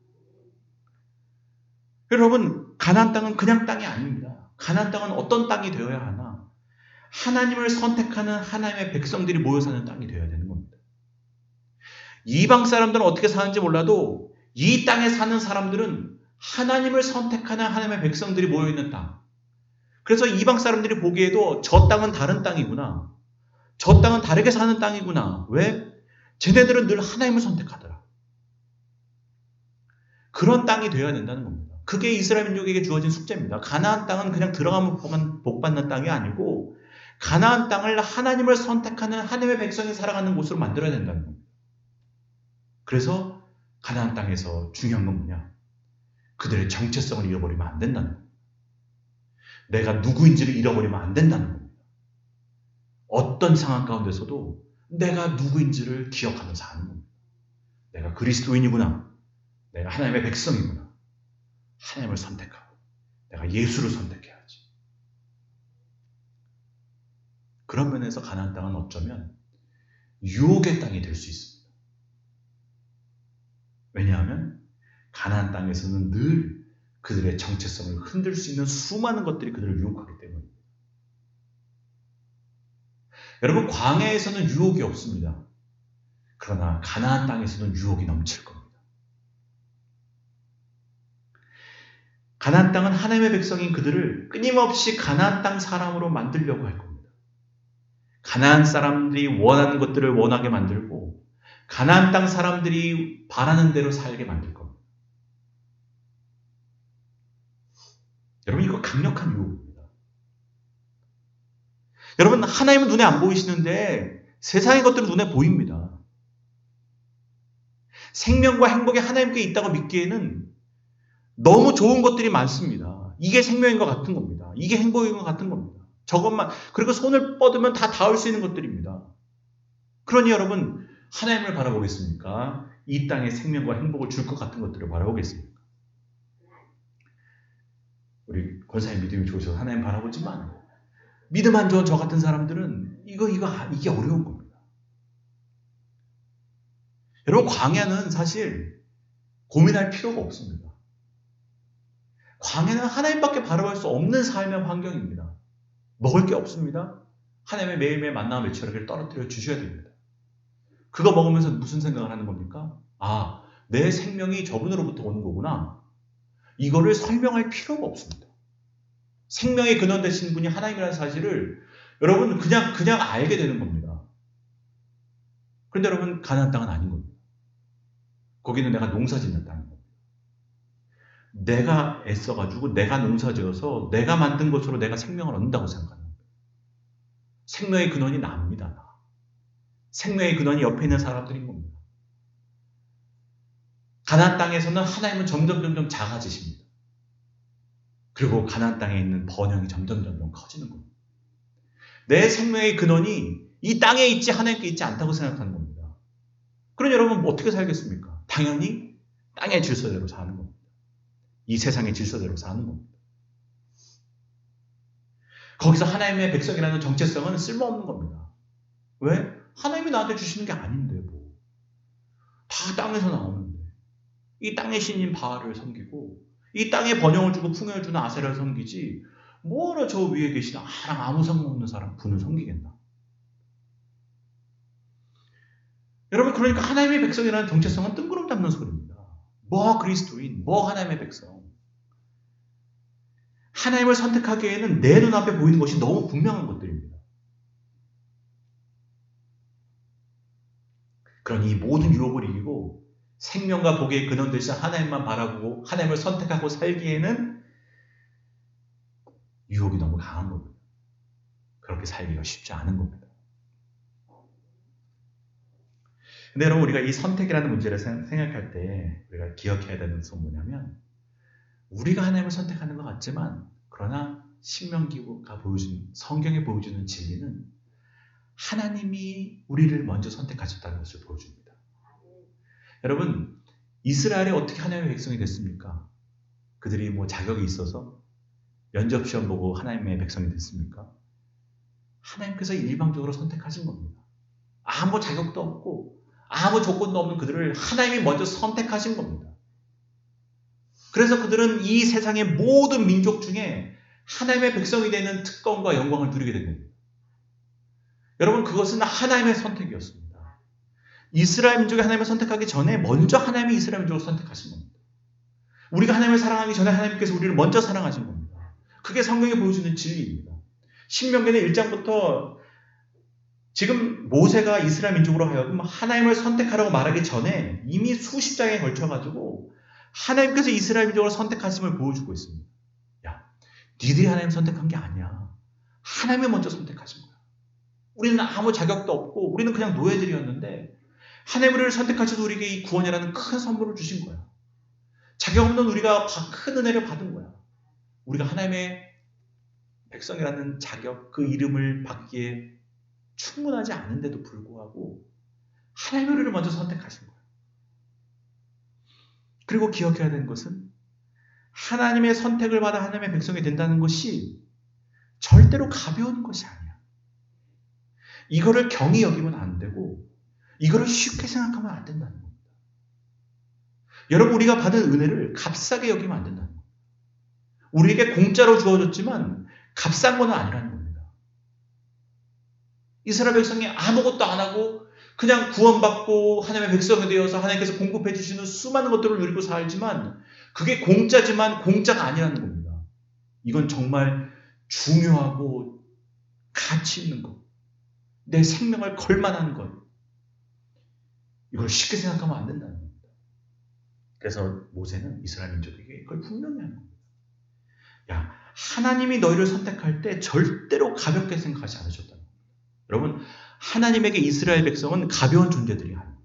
여러분, 가나안 땅은 그냥 땅이 아닙니다. 가나안 땅은 어떤 땅이 되어야 하나? 하나님을 선택하는 하나님의 백성들이 모여 사는 땅이 되어야 되는 겁니다. 이방 사람들은 어떻게 사는지 몰라도 이 땅에 사는 사람들은 하나님을 선택하는 하나님의 백성들이 모여있는 땅. 그래서 이방 사람들이 보기에도 저 땅은 다른 땅이구나. 저 땅은 다르게 사는 땅이구나. 왜? 쟤네들은 늘 하나님을 선택하더라. 그런 땅이 되어야 된다는 겁니다. 그게 이스라엘 민족에게 주어진 숙제입니다. 가나안 땅은 그냥 들어가면 복 받는 땅이 아니고 가나안 땅을 하나님을 선택하는 하나님의 백성이 살아가는 곳으로 만들어야 된다는 겁니다. 그래서 가나안 땅에서 중요한 건 뭐냐? 그들의 정체성을 잃어버리면 안 된다는 겁니다. 내가 누구인지를 잃어버리면 안 된다는 겁니다. 어떤 상황 가운데서도 내가 누구인지를 기억하면서 하는 겁니다. 내가 그리스도인이구나. 내가 하나님의 백성이구나. 하나님을 선택하고 내가 예수를 선택해야지. 그런 면에서 가나안 땅은 어쩌면 유혹의 땅이 될 수 있습니다. 왜냐하면 가나안 땅에서는 늘 그들의 정체성을 흔들 수 있는 수많은 것들이 그들을 유혹하기 때문입니다. 여러분, 광야에서는 유혹이 없습니다. 그러나 가나안 땅에서는 유혹이 넘칠 겁니다. 가나안 땅은 하나님의 백성인 그들을 끊임없이 가나안 땅 사람으로 만들려고 할 겁니다. 가나안 사람들이 원하는 것들을 원하게 만들고 가나안 땅 사람들이 바라는 대로 살게 만들 겁니다. 여러분, 이거 강력한 유혹입니다. 여러분, 하나님은 눈에 안 보이시는데 세상의 것들은 눈에 보입니다. 생명과 행복이 하나님께 있다고 믿기에는 너무 좋은 것들이 많습니다. 이게 생명인 것 같은 겁니다. 이게 행복인 것 같은 겁니다. 저것만, 그리고 손을 뻗으면 다 닿을 수 있는 것들입니다. 그러니 여러분, 하나님을 바라보겠습니까? 이 땅에 생명과 행복을 줄 것 같은 것들을 바라보겠습니까? 우리 권사님 믿음이 좋으셔서 하나님 바라보지만 믿음 안 좋은 저 같은 사람들은 이게 어려운 겁니다. 여러분, 광야는 사실 고민할 필요가 없습니다. 광야는 하나님밖에 바라볼 수 없는 삶의 환경입니다. 먹을 게 없습니다. 하나님의 매일매일 만나 매출하기를 떨어뜨려 주셔야 됩니다. 그거 먹으면서 무슨 생각을 하는 겁니까? 아, 내 생명이 저분으로부터 오는 거구나. 이거를 설명할 필요가 없습니다. 생명의 근원 되신 분이 하나님이라는 사실을 여러분 그냥 알게 되는 겁니다. 그런데 여러분, 가나안 땅은 아닌 겁니다. 거기는 내가 농사 짓는 땅입니다. 내가 애써가지고 내가 농사지어서 내가 만든 것으로 내가 생명을 얻는다고 생각하는 겁니다. 생명의 근원이 나입니다. 나. 생명의 근원이 옆에 있는 사람들인 겁니다. 가나안 땅에서는 하나님은 점점 작아지십니다. 그리고 가나안 땅에 있는 번영이 점점 커지는 겁니다. 내 생명의 근원이 이 땅에 있지 하나님께 있지 않다고 생각하는 겁니다. 그럼 여러분 어떻게 살겠습니까? 당연히 땅의 질서대로 사는 겁니다. 이 세상의 질서대로 사는 겁니다. 거기서 하나님의 백성이라는 정체성은 쓸모없는 겁니다. 왜? 하나님이 나한테 주시는 게 아닌데 뭐. 다 땅에서 나오는데. 이 땅의 신인 바알을 섬기고 이 땅에 번영을 주고 풍요를 주는 아세라를 섬기지 뭐라 저 위에 계시는 나랑 아무 상관없는 사람 분을 섬기겠나. 여러분, 그러니까 하나님의 백성이라는 정체성은 뜬구름 잡는 소리입니다. 뭐 그리스도인, 뭐 하나님의 백성. 하나님을 선택하기에는 내 눈앞에 보이는 것이 너무 분명한 것들입니다. 그러니 이 모든 유혹을 이기고 생명과 복의 근원 되신 하나님만 바라보고 하나님을 선택하고 살기에는 유혹이 너무 강한 겁니다. 그렇게 살기가 쉽지 않은 겁니다. 근데 여러분, 우리가 이 선택이라는 문제를 생각할 때 우리가 기억해야 되는 것은 뭐냐면 우리가 하나님을 선택하는 것 같지만 그러나 신명기가 보여준 성경에 보여주는 진리는 하나님이 우리를 먼저 선택하셨다는 것을 보여줍니다. 여러분, 이스라엘이 어떻게 하나님의 백성이 됐습니까? 그들이 뭐 자격이 있어서 면접 시험 보고 하나님의 백성이 됐습니까? 하나님께서 일방적으로 선택하신 겁니다. 아무 자격도 없고 아무 조건도 없는 그들을 하나님이 먼저 선택하신 겁니다. 그래서 그들은 이 세상의 모든 민족 중에 하나님의 백성이 되는 특권과 영광을 누리게 된 겁니다. 여러분, 그것은 하나님의 선택이었습니다. 이스라엘 민족이 하나님을 선택하기 전에 먼저 하나님이 이스라엘 민족을 선택하신 겁니다. 우리가 하나님을 사랑하기 전에 하나님께서 우리를 먼저 사랑하신 겁니다. 그게 성경에 보여주는 진리입니다. 신명기는 1장부터 지금 모세가 이스라엘 민족으로 하여금 하나님을 선택하라고 말하기 전에 이미 수십 장에 걸쳐가지고 하나님께서 이스라엘 민족을 선택하심을 보여주고 있습니다. 야, 니들이 하나님 선택한 게 아니야. 하나님이 먼저 선택하신 거야. 우리는 아무 자격도 없고 우리는 그냥 노예들이었는데 하나님 우리를 선택하셔서 우리에게 이 구원이라는 큰 선물을 주신 거야. 자격 없는 우리가 큰 은혜를 받은 거야. 우리가 하나님의 백성이라는 자격, 그 이름을 받기에 충분하지 않은데도 불구하고 하나님이 우리를 먼저 선택하신 거예요. 그리고 기억해야 되는 것은 하나님의 선택을 받아 하나님의 백성이 된다는 것이 절대로 가벼운 것이 아니야. 이거를 경히 여기면 안 되고 이거를 쉽게 생각하면 안 된다는 겁니다. 여러분, 우리가 받은 은혜를 값싸게 여기면 안 된다는 겁니다. 우리에게 공짜로 주어졌지만 값싼 건 아니라는 겁니다. 이스라엘 백성이 아무것도 안 하고 그냥 구원받고 하나님의 백성이 되어서 하나님께서 공급해 주시는 수많은 것들을 누리고 살지만 그게 공짜지만 공짜가 아니라는 겁니다. 이건 정말 중요하고 가치 있는 것, 내 생명을 걸 만한 것, 이걸 쉽게 생각하면 안 된다는 겁니다. 그래서 모세는 이스라엘 민족에게 그걸 분명히 하는 겁니다. 야, 하나님이 너희를 선택할 때 절대로 가볍게 생각하지 않으셨다는 겁니다. 여러분, 하나님에게 이스라엘 백성은 가벼운 존재들이 아닙니다.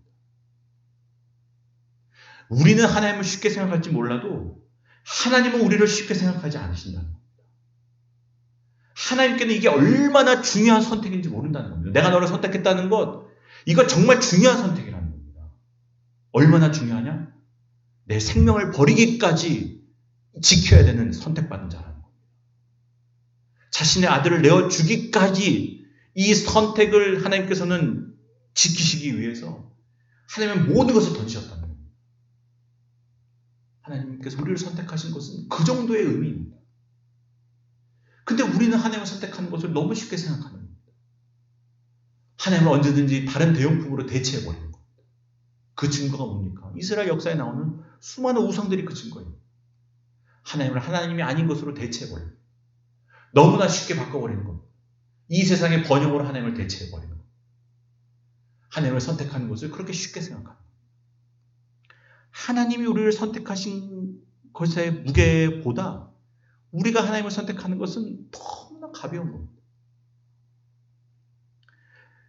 우리는 하나님을 쉽게 생각할지 몰라도 하나님은 우리를 쉽게 생각하지 않으신다는 겁니다. 하나님께는 이게 얼마나 중요한 선택인지 모른다는 겁니다. 내가 너를 선택했다는 것, 이거 정말 중요한 선택이라는 겁니다. 얼마나 중요하냐? 내 생명을 버리기까지 지켜야 되는 선택받은 자라는 겁니다. 자신의 아들을 내어주기까지 이 선택을 하나님께서는 지키시기 위해서 하나님의 모든 것을 던지셨다는 겁니다. 하나님께서 우리를 선택하신 것은 그 정도의 의미입니다. 근데 우리는 하나님을 선택하는 것을 너무 쉽게 생각하는 겁니다. 하나님을 언제든지 다른 대용품으로 대체해버리는 겁니다. 그 증거가 뭡니까? 이스라엘 역사에 나오는 수많은 우상들이 그 증거예요. 하나님을 하나님이 아닌 것으로 대체해버리는 겁니다. 너무나 쉽게 바꿔버리는 겁니다. 이 세상의 번영으로 하나님을 대체해버리는 겁니다. 하나님을 선택하는 것을 그렇게 쉽게 생각합니다. 하나님이 우리를 선택하신 것의 무게보다 우리가 하나님을 선택하는 것은 너무나 가벼운 겁니다.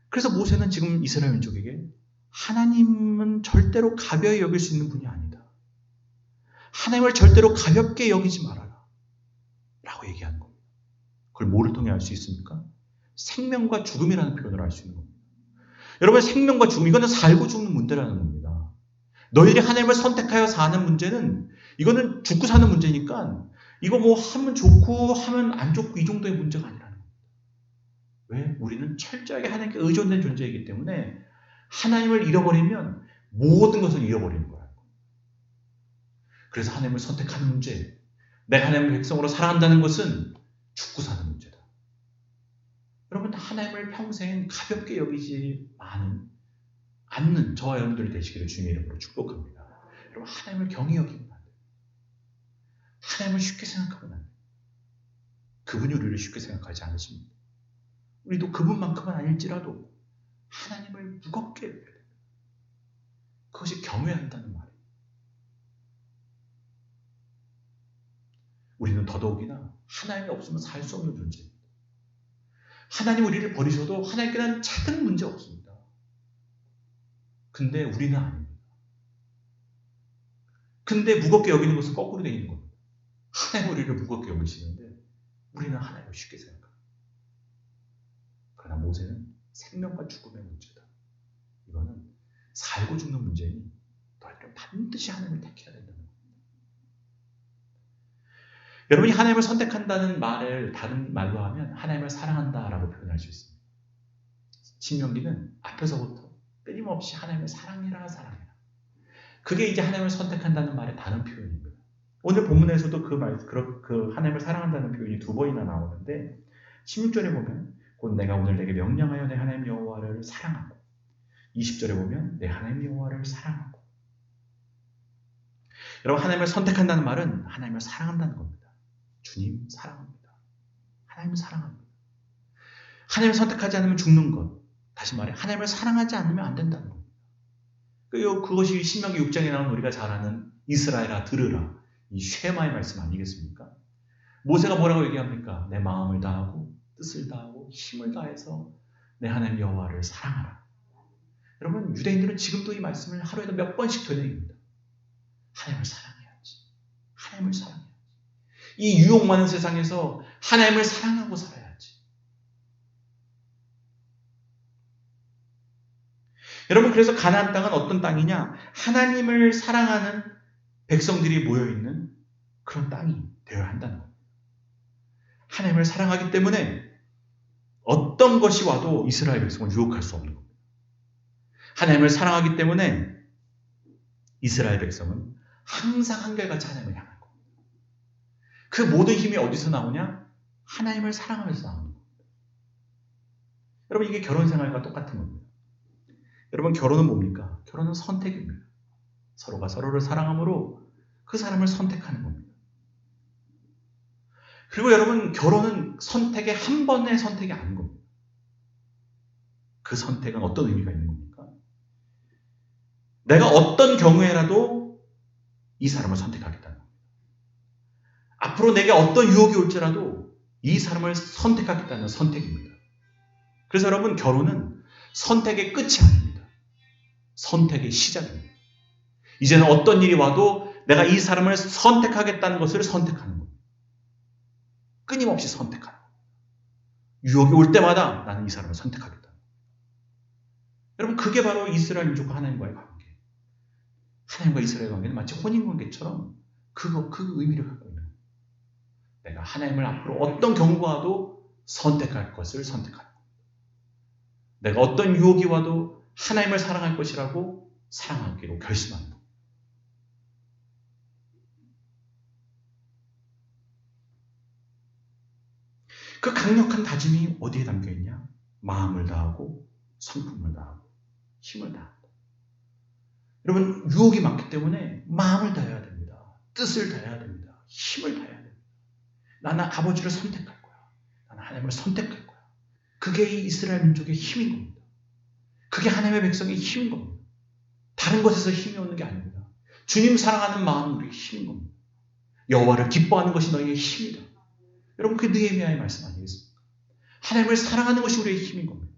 그래서 모세는 지금 이스라엘 민족에게 하나님은 절대로 가벼이 여길 수 있는 분이 아니다. 하나님을 절대로 가볍게 여기지 말아라. 라고 얘기하는 겁니다. 그걸 뭐를 통해 알 수 있습니까? 생명과 죽음이라는 표현을 알 수 있는 겁니다. 여러분, 생명과 죽음, 이거는 살고 죽는 문제라는 겁니다. 너희들이 하나님을 선택하여 사는 문제는 이거는 죽고 사는 문제니까 이거 뭐 하면 좋고 하면 안 좋고 이 정도의 문제가 아니라는 겁니다. 왜? 우리는 철저하게 하나님께 의존된 존재이기 때문에 하나님을 잃어버리면 모든 것을 잃어버리는 거라는 겁니다. 그래서 하나님을 선택하는 문제, 내가 하나님의 백성으로 살아간다는 것은 죽고 사는 문제다. 여러분, 하나님을 평생 가볍게 여기지 않는 저와 여러분들 되시기를 주님의 이름으로 축복합니다. 여러분, 하나님을 경히 여기면 안 돼요. 하나님을 쉽게 생각하면 안 돼요. 그분이 우리를 쉽게 생각하지 않으십니다. 우리도 그분만큼은 아닐지라도 하나님을 무겁게 여겨야 됩니다. 그것이 경외한다는 말이에요. 우리는 더더욱이나 하나님이 없으면 살 수 없는 존재입니다. 하나님 우리를 버리셔도 하나님께는 작은 문제 없습니다. 근데 우리는 아닙니다. 근데 무겁게 여기는 것은 거꾸로 되어 있는 겁니다. 하나님 우리를 무겁게 여기시는데 우리는 하나님을 쉽게 생각합니다. 그러나 모세는 생명과 죽음의 문제다. 이거는 살고 죽는 문제니 너희들은 반드시 하나님을 택해야 된다는 겁니다. 여러분이 하나님을 선택한다는 말을 다른 말로 하면 하나님을 사랑한다라고 표현할 수 있습니다. 신명기는 앞에서부터 끊임없이 하나님을 사랑해라 사랑해라. 그게 이제 하나님을 선택한다는 말의 다른 표현입니다. 오늘 본문에서도 그 하나님을 사랑한다는 표현이 2번이나 나오는데 16절에 보면 곧 내가 오늘 내게 명령하여 내 하나님 여호와를 사랑하고 20절에 보면 내 하나님 여호와를 사랑하고. 여러분, 하나님을 선택한다는 말은 하나님을 사랑한다는 겁니다. 주님 사랑합니다. 하나님을 사랑합니다. 하나님을 선택하지 않으면 죽는 것. 다시 말해 하나님을 사랑하지 않으면 안 된다는 겁니다. 그것이 신명기 6장에 나온 우리가 잘 아는 이스라엘아 들으라. 이 쉐마의 말씀 아니겠습니까? 모세가 뭐라고 얘기합니까? 내 마음을 다하고 뜻을 다하고 힘을 다해서 내 하나님 여호와를 사랑하라. 여러분, 유대인들은 지금도 이 말씀을 하루에도 몇 번씩 되뇌입니다. 하나님을 사랑해야지. 하나님을 사랑해야지. 이 유혹 많은 세상에서 하나님을 사랑하고 살아야지. 여러분, 그래서 가나안 땅은 어떤 땅이냐? 하나님을 사랑하는 백성들이 모여있는 그런 땅이 되어야 한다는 겁니다. 하나님을 사랑하기 때문에 어떤 것이 와도 이스라엘 백성을 유혹할 수 없는 겁니다. 하나님을 사랑하기 때문에 이스라엘 백성은 항상 한결같이 하나님을 향할 겁니다. 그 모든 힘이 어디서 나오냐? 하나님을 사랑하면서 나오는 겁니다. 여러분, 이게 결혼 생활과 똑같은 겁니다. 여러분, 결혼은 뭡니까? 결혼은 선택입니다. 서로가 서로를 사랑함으로 그 사람을 선택하는 겁니다. 그리고 여러분, 결혼은 선택의 한 번의 선택이 아닌 겁니다. 그 선택은 어떤 의미가 있는 겁니까? 내가 어떤 경우에라도 이 사람을 선택하겠다는 겁니다. 앞으로 내게 어떤 유혹이 올지라도 이 사람을 선택하겠다는 선택입니다. 그래서 여러분, 결혼은 선택의 끝이 아닙니다. 선택의 시작입니다. 이제는 어떤 일이 와도 내가 이 사람을 선택하겠다는 것을 선택하는 겁니다. 끊임없이 선택하는 겁니다. 유혹이 올 때마다 나는 이 사람을 선택하겠다. 여러분, 그게 바로 이스라엘 민족과 하나님과의 관계. 하나님과 이스라엘 관계는 마치 혼인관계처럼 그 의미를 갖고 있는 겁니다. 내가 하나님을 앞으로 어떤 경우가 와도 선택할 것을 선택하는 겁니다. 내가 어떤 유혹이 와도 하나님을 사랑할 것이라고 사랑하기로 결심하는 겁니다. 그 강력한 다짐이 어디에 담겨있냐? 마음을 다하고 성품을 다하고 힘을 다한다. 여러분, 유혹이 많기 때문에 마음을 다해야 됩니다. 뜻을 다해야 됩니다. 힘을 다해야 됩니다. 나는 아버지를 선택할 거야. 나는 하나님을 선택할 거야. 그게 이 이스라엘 민족의 힘인 겁니다. 그게 하나님의 백성의 힘인 겁니다. 다른 것에서 힘이 오는 게 아닙니다. 주님 사랑하는 마음은 우리의 힘인 겁니다. 여호와를 기뻐하는 것이 너희의 힘이다. 여러분, 그게 느헤미야의 말씀 아니겠습니까? 하나님을 사랑하는 것이 우리의 힘인 겁니다.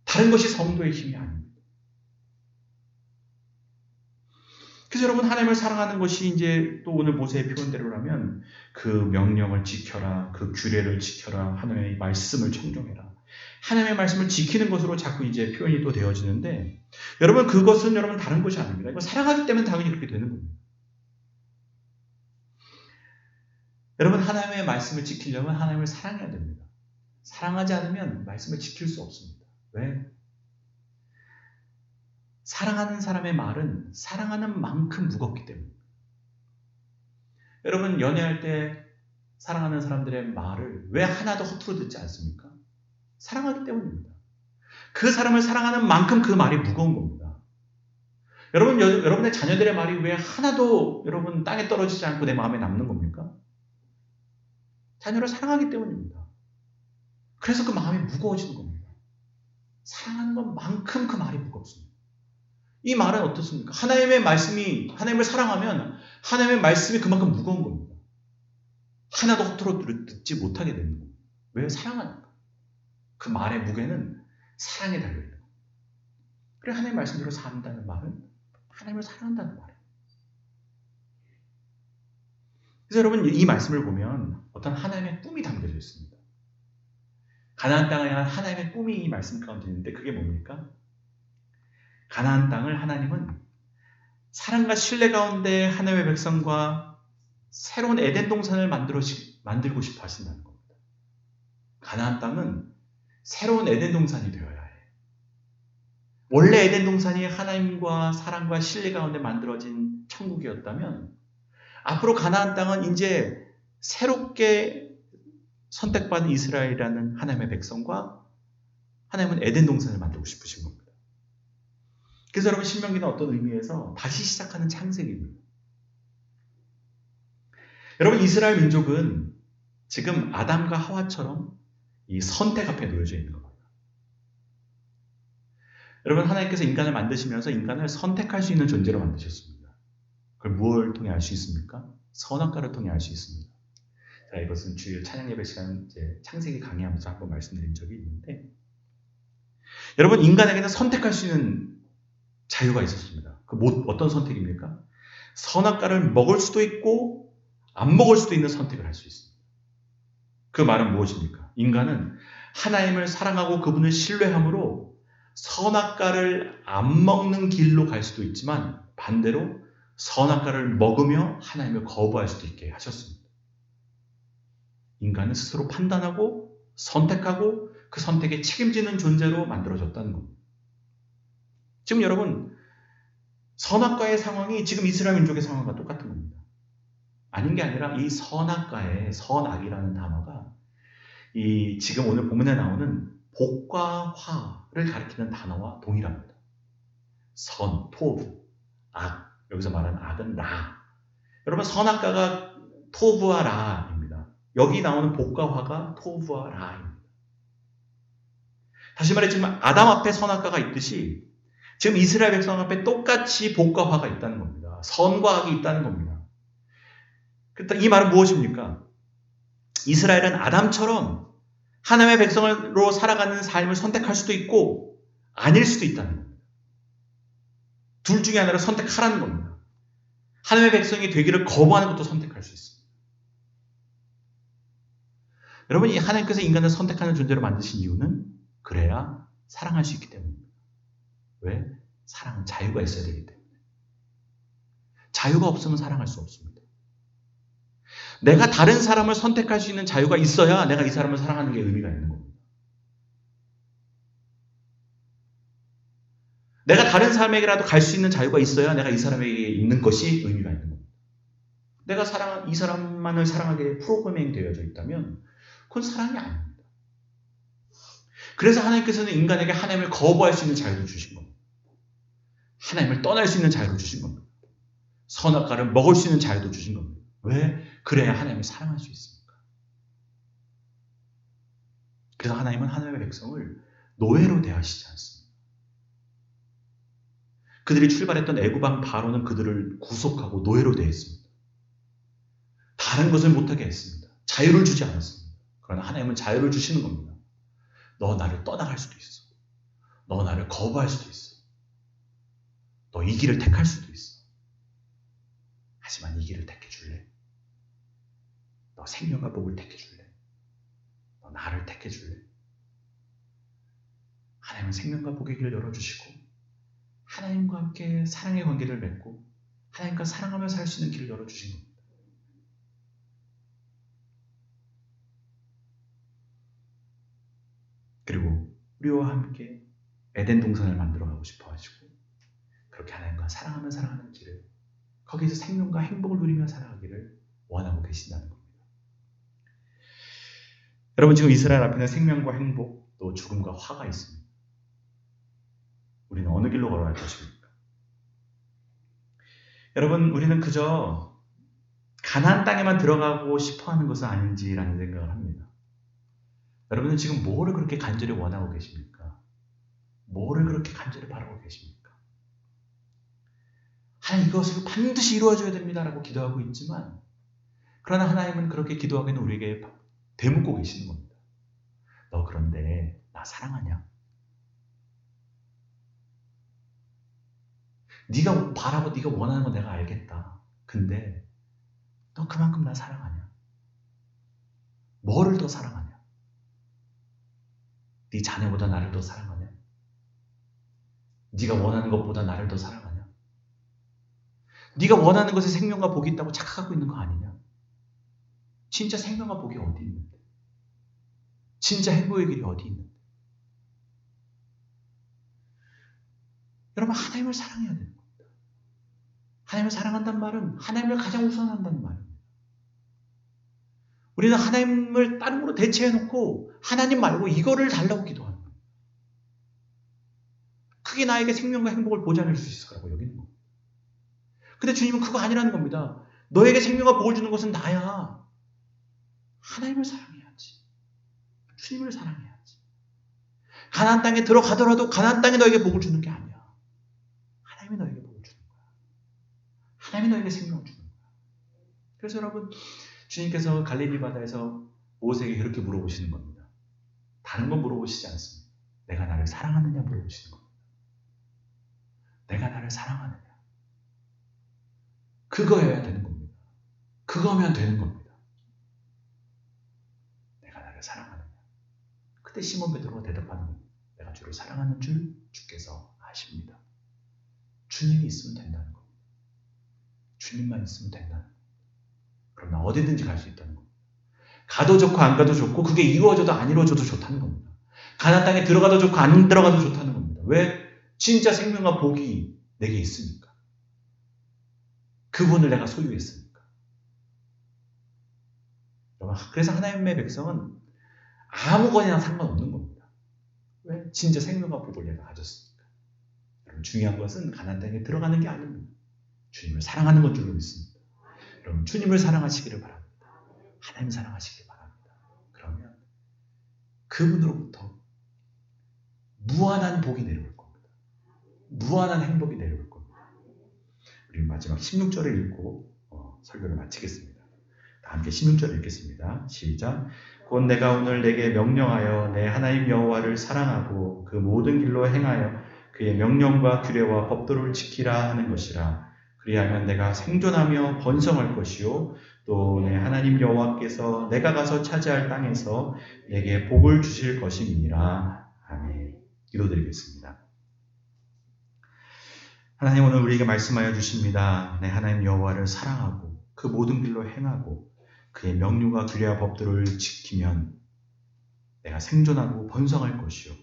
다른 것이 성도의 힘이 아닙니다. 그래서 여러분, 하나님을 사랑하는 것이 이제 또 오늘 모세의 표현대로라면 그 명령을 지켜라, 그 규례를 지켜라, 하나님의 말씀을 청종해라. 하나님의 말씀을 지키는 것으로 자꾸 이제 표현이 또 되어지는데, 여러분, 그것은 여러분 다른 것이 아닙니다. 이거 사랑하기 때문에 당연히 그렇게 되는 겁니다. 여러분, 하나님의 말씀을 지키려면 하나님을 사랑해야 됩니다. 사랑하지 않으면 말씀을 지킬 수 없습니다. 왜? 사랑하는 사람의 말은 사랑하는 만큼 무겁기 때문입니다. 여러분, 연애할 때 사랑하는 사람들의 말을 왜 하나도 허투루 듣지 않습니까? 사랑하기 때문입니다. 그 사람을 사랑하는 만큼 그 말이 무거운 겁니다. 여러분, 여러분의 자녀들의 말이 왜 하나도 여러분 땅에 떨어지지 않고 내 마음에 남는 겁니까? 자녀를 사랑하기 때문입니다. 그래서 그 마음이 무거워지는 겁니다. 사랑하는 것만큼 그 말이 무겁습니다. 이 말은 어떻습니까? 하나님을 사랑하면 하나님의 말씀이 그만큼 무거운 겁니다. 하나도 허투루 듣지 못하게 되는 겁니다. 왜 사랑하니까? 그 말의 무게는 사랑에 달려있는 겁니다. 그래, 하나님의 말씀대로 산다는 말은 하나님을 사랑한다는 말이에요. 그래서 여러분 이 말씀을 보면 어떤 하나님의 꿈이 담겨져 있습니다. 가나안 땅을 향한 하나님의 꿈이 이 말씀 가운데 있는데 그게 뭡니까? 가나안 땅을 하나님은 사랑과 신뢰 가운데 하나님의 백성과 새로운 에덴 동산을 만들고 싶어 하신다는 겁니다. 가나안 땅은 새로운 에덴 동산이 되어야 해요. 원래 에덴 동산이 하나님과 사랑과 신뢰 가운데 만들어진 천국이었다면 앞으로 가나안 땅은 이제 새롭게 선택받은 이스라엘이라는 하나님의 백성과 하나님은 에덴 동산을 만들고 싶으신 겁니다. 그래서 여러분 신명기는 어떤 의미에서 다시 시작하는 창세기입니다. 여러분 이스라엘 민족은 지금 아담과 하와처럼 이 선택 앞에 놓여져 있는 겁니다. 여러분 하나님께서 인간을 만드시면서 인간을 선택할 수 있는 존재로 만드셨습니다. 그걸 무엇을 통해 알 수 있습니까? 선악과를 통해 알 수 있습니다. 자, 이것은 주일 찬양 예배 시간 창세기 강의하면서 한번 말씀드린 적이 있는데 여러분 인간에게는 선택할 수 있는 자유가 있었습니다. 어떤 선택입니까? 선악과를 먹을 수도 있고 안 먹을 수도 있는 선택을 할 수 있습니다. 그 말은 무엇입니까? 인간은 하나님을 사랑하고 그분을 신뢰함으로 선악과를 안 먹는 길로 갈 수도 있지만 반대로 선악과를 먹으며 하나님을 거부할 수도 있게 하셨습니다. 인간은 스스로 판단하고 선택하고 그 선택에 책임지는 존재로 만들어졌다는 겁니다. 지금 여러분 선악과의 상황이 지금 이스라엘 민족의 상황과 똑같은 겁니다. 아닌 게 아니라 이 선악과의 선악이라는 단어가 이 지금 오늘 본문에 나오는 복과 화를 가리키는 단어와 동일합니다. 선, 토브, 악. 여기서 말하는 악은 라. 여러분 선악과가 토브와 라입니다. 여기 나오는 복과 화가 토브와 라입니다. 다시 말해 지금 아담 앞에 선악과가 있듯이 지금 이스라엘 백성 앞에 똑같이 복과 화가 있다는 겁니다. 선과 악이 있다는 겁니다. 이 말은 무엇입니까? 이스라엘은 아담처럼 하나님의 백성으로 살아가는 삶을 선택할 수도 있고 아닐 수도 있다는 겁니다. 둘 중에 하나를 선택하라는 겁니다. 하나님의 백성이 되기를 거부하는 것도 선택할 수 있습니다. 여러분 이 하나님께서 인간을 선택하는 존재로 만드신 이유는 그래야 사랑할 수 있기 때문입니다. 왜? 사랑은 자유가 있어야 되기 때문에. 자유가 없으면 사랑할 수 없습니다. 내가 다른 사람을 선택할 수 있는 자유가 있어야 내가 이 사람을 사랑하는 게 의미가 있는 겁니다. 내가 다른 사람에게라도 갈 수 있는 자유가 있어야 내가 이 사람에게 있는 것이 의미가 있는 겁니다. 내가 이 사람만을 사랑하게 프로그래밍 되어져 있다면 그건 사랑이 아닙니다. 그래서 하나님께서는 인간에게 하나님을 거부할 수 있는 자유를 주신 겁니다. 하나님을 떠날 수 있는 자유를 주신 겁니다. 선악과를 먹을 수 있는 자유도 주신 겁니다. 왜? 그래야 하나님을 사랑할 수 있습니까? 그래서 하나님은 하나님의 백성을 노예로 대하시지 않습니다. 그들이 출발했던 애굽왕 바로는 그들을 구속하고 노예로 대했습니다. 다른 것을 못하게 했습니다. 자유를 주지 않았습니다. 그러나 하나님은 자유를 주시는 겁니다. 너 나를 떠나갈 수도 있어. 너 나를 거부할 수도 있어. 너 이 길을 택할 수도 있어. 하지만 이 길을 택해줄래? 너 생명과 복을 택해줄래? 너 나를 택해줄래? 하나님은 생명과 복의 길을 열어주시고 하나님과 함께 사랑의 관계를 맺고 하나님과 사랑하며 살 수 있는 길을 열어주신 겁니다. 그리고 우리와 함께 에덴 동산을 만들어가고 싶어 하시고 그렇게 하나님과 사랑하며 살아가는 길을 거기서 생명과 행복을 누리며 살아가기를 원하고 계신다는 겁니다. 여러분 지금 이스라엘 앞에는 생명과 행복 또 죽음과 화가 있습니다. 우리는 어느 길로 걸어갈 것입니까? 여러분 우리는 그저 가나안 땅에만 들어가고 싶어하는 것은 아닌지라는 생각을 합니다. 여러분은 지금 뭐를 그렇게 간절히 원하고 계십니까? 뭐를 그렇게 간절히 바라고 계십니까? 하나님 이것을 반드시 이루어줘야 됩니다라고 기도하고 있지만 그러나 하나님은 그렇게 기도하기는 우리에게 되묻고 계시는 겁니다. 너 그런데 나 사랑하냐? 네가 바라고 네가 원하는 건 내가 알겠다. 근데 넌 그만큼 나 사랑하냐? 뭐를 더 사랑하냐? 네 자녀보다 나를 더 사랑하냐? 네가 원하는 것보다 나를 더 사랑하냐? 네가 원하는 것에 생명과 복이 있다고 착각하고 있는 거 아니냐? 진짜 생명과 복이 어디 있는데? 진짜 행복의 길이 어디 있는데? 여러분, 하나님을 사랑해야 되는 겁니다. 하나님을 사랑한다는 말은 하나님을 가장 우선한다는 말입니다. 우리는 하나님을 다른 걸로 대체해놓고 하나님 말고 이거를 달라고 기도하는 거예요. 그게 나에게 생명과 행복을 보장할 수 있을 거라고 여기는 겁니다. 근데 주님은 그거 아니라는 겁니다. 너에게 생명과 복을 주는 것은 나야. 하나님을 사랑해야지. 주님을 사랑해야지. 가나안 땅에 들어가더라도 가나안 땅에 너에게 복을 주는 게 아니야. 하나님이 너에게 복을 주는 거야. 하나님이 너에게 생명을 주는 거야. 그래서 여러분, 주님께서 갈릴리 바다에서 모세에게 그렇게 물어보시는 겁니다. 다른 건 물어보시지 않습니다. 내가 나를 사랑하느냐 물어보시는 겁니다. 내가 나를 사랑하느냐. 그거여야 되는 겁니다. 그거면 되는 겁니다. 내가 나를 사랑하느냐. 그때 시몬 베드로가 대답하는 겁니다. 내가 주를 사랑하는 줄 주께서 아십니다. 주님이 있으면 된다는 겁니다. 주님만 있으면 된다는 겁니다. 그럼 나 어디든지 갈 수 있다는 겁니다. 가도 좋고 안 가도 좋고 그게 이루어져도 안 이루어져도 좋다는 겁니다. 가나안 땅에 들어가도 좋고 안 들어가도 좋다는 겁니다. 왜? 진짜 생명과 복이 내게 있으니까. 그분을 내가 소유했으니까. 그래서 하나님의 백성은 아무거나 상관없는 겁니다. 왜? 진짜 생명과 복을 내가 가졌으니까. 여러분, 중요한 것은 가나안 땅에 들어가는 게 아닙니다. 주님을 사랑하는 것 줄로 믿습니다. 여러분, 주님을 사랑하시기를 바랍니다. 하나님 사랑하시기를 바랍니다. 그러면 그분으로부터 무한한 복이 내려올 겁니다. 무한한 행복이 내려올 겁니다. 우리 마지막 16절을 읽고 설교를 마치겠습니다. 함께 16절 읽겠습니다. 시작. 곧 내가 오늘 내게 명령하여 내 하나님 여호와를 사랑하고 그 모든 길로 행하여 그의 명령과 규례와 법도를 지키라 하는 것이라. 그리하면 내가 생존하며 번성할 것이요 또 내 하나님 여호와께서 내가 가서 차지할 땅에서 내게 복을 주실 것임이니라. 아멘. 기도드리겠습니다. 하나님, 오늘 우리에게 말씀하여 주십니다. 내 하나님 여호와를 사랑하고 그 모든 길로 행하고 그의 명령과 규례와 법들을 지키면 내가 생존하고 번성할 것이요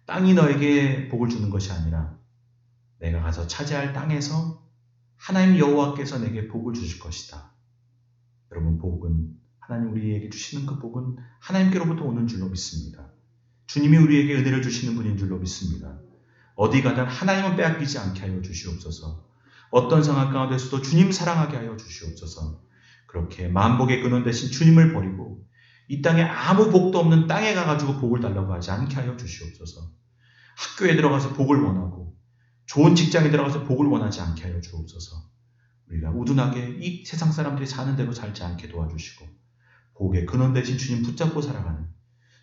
땅이 너에게 복을 주는 것이 아니라 내가 가서 차지할 땅에서 하나님 여호와께서 내게 복을 주실 것이다. 여러분, 복은 하나님 우리에게 주시는 그 복은 하나님께로부터 오는 줄로 믿습니다. 주님이 우리에게 은혜를 주시는 분인 줄로 믿습니다. 어디 가든 하나님은 빼앗기지 않게 하여 주시옵소서. 어떤 상황 가운데서도 주님 사랑하게 하여 주시옵소서. 그렇게 만복의 근원 대신 주님을 버리고 이 땅에 아무 복도 없는 땅에 가가지고 복을 달라고 하지 않게 하여 주시옵소서. 학교에 들어가서 복을 원하고 좋은 직장에 들어가서 복을 원하지 않게 하여 주옵소서. 우리가 우둔하게 이 세상 사람들이 사는 대로 살지 않게 도와주시고 복의 근원 대신 주님 붙잡고 살아가는,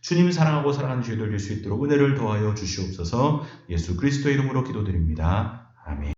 주님을 사랑하고 살아가는 저희들 될 수 있도록 은혜를 더하여 주시옵소서. 예수 그리스도의 이름으로 기도드립니다. 아멘.